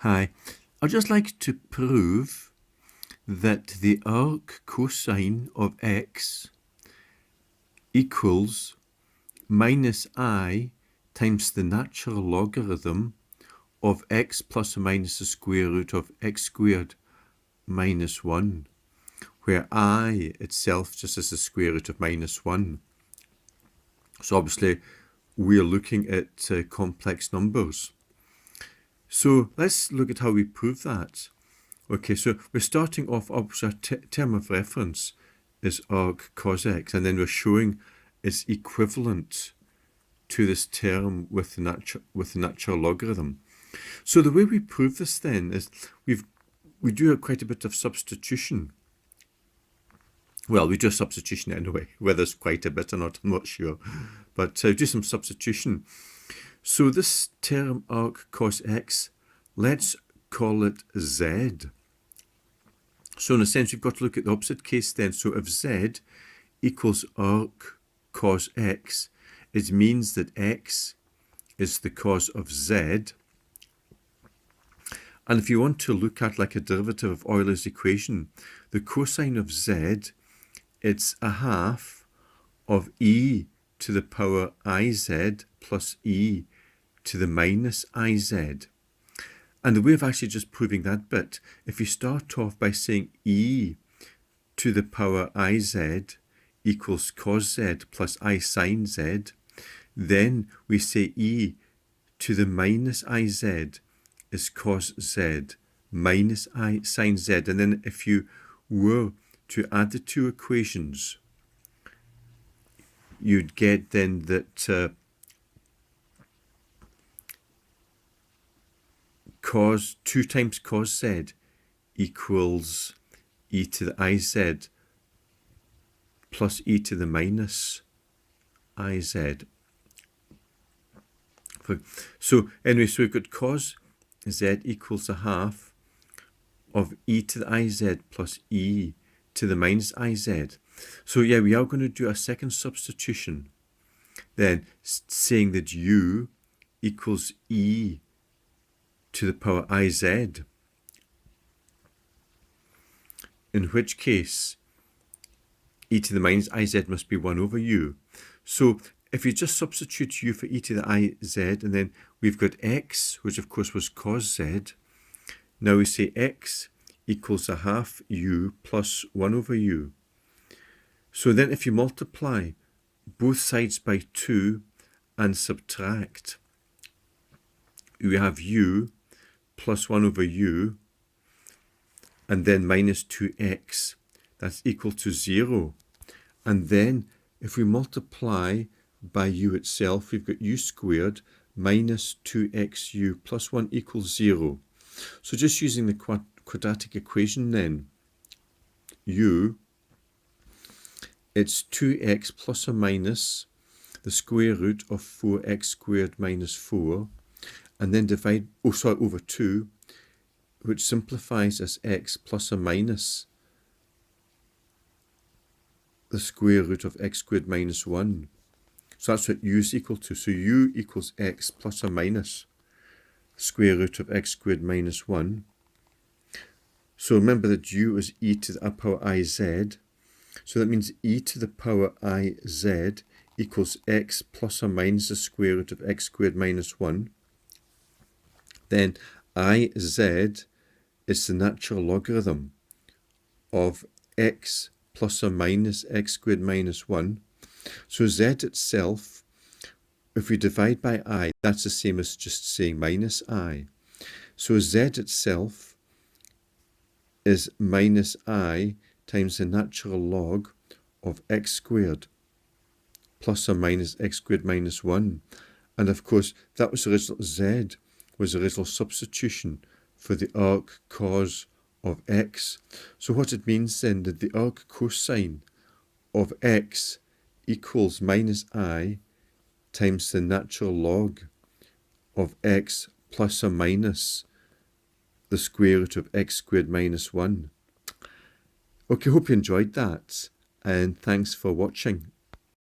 Hi, I'd just like to prove that the arc cosine of x equals minus I times the natural logarithm of x plus or minus the square root of x squared minus 1, where I itself just is the square root of minus 1. So obviously we're looking at complex numbers. So let's look at how we prove that. Okay, so we're starting off, obviously our term of reference is arc cos x, and then we're showing it's equivalent to this term with the natural logarithm. So the way we prove this then is we do quite a bit of substitution. Well, we do a substitution anyway, whether it's quite a bit or not, I'm not sure. But do some substitution. So this term arc cos x, let's call it z. So in a sense, we've got to look at the opposite case then. So if z equals arc cos x, it means that x is the cos of z. And if you want to look at like a derivative of Euler's equation, the cosine of z, it's a half of e to the power iz plus e to the minus iz. And the way of actually just proving that bit, if you start off by saying e to the power iz equals cos z plus I sine z, then we say e to the minus iz is cos z minus I sine z. And then if you were to add the two equations, you'd get then that cos 2 times cos z equals e to the iz plus e to the minus iz. So anyway, so we've got cos z equals a half of e to the iz plus e to the minus iz. So yeah, we are going to do a second substitution, then saying that u equals e to the power iz, in which case e to the minus iz must be 1 over u. So if you just substitute u for e to the iz, and then we've got x, which of course was cos z. Now we say x equals a half u plus 1 over u. So then if you multiply both sides by 2 and subtract, we have u plus 1 over u, and then minus 2x, that's equal to 0. And then if we multiply by u itself, we've got u squared minus 2xu plus 1 equals 0. So just using the quadratic equation then, u, it's 2x plus or minus the square root of 4x squared minus 4, and then divide, over 2, which simplifies as x plus or minus the square root of x squared minus 1. So that's what u is equal to. So u equals x plus or minus square root of x squared minus 1. So remember that u is e to the power iz. So that means e to the power iz equals x plus or minus the square root of x squared minus 1. Then iz is the natural logarithm of x plus or minus x squared minus 1. So z itself, if we divide by I, that's the same as just saying minus I. So z itself is minus I times the natural log of x squared plus or minus x squared minus 1. And of course, that was the original z, was the original substitution for the arc cos of x. So what it means then, that the arc cosine of x equals minus I times the natural log of x plus or minus the square root of x squared minus 1. Okay, hope you enjoyed that, and thanks for watching.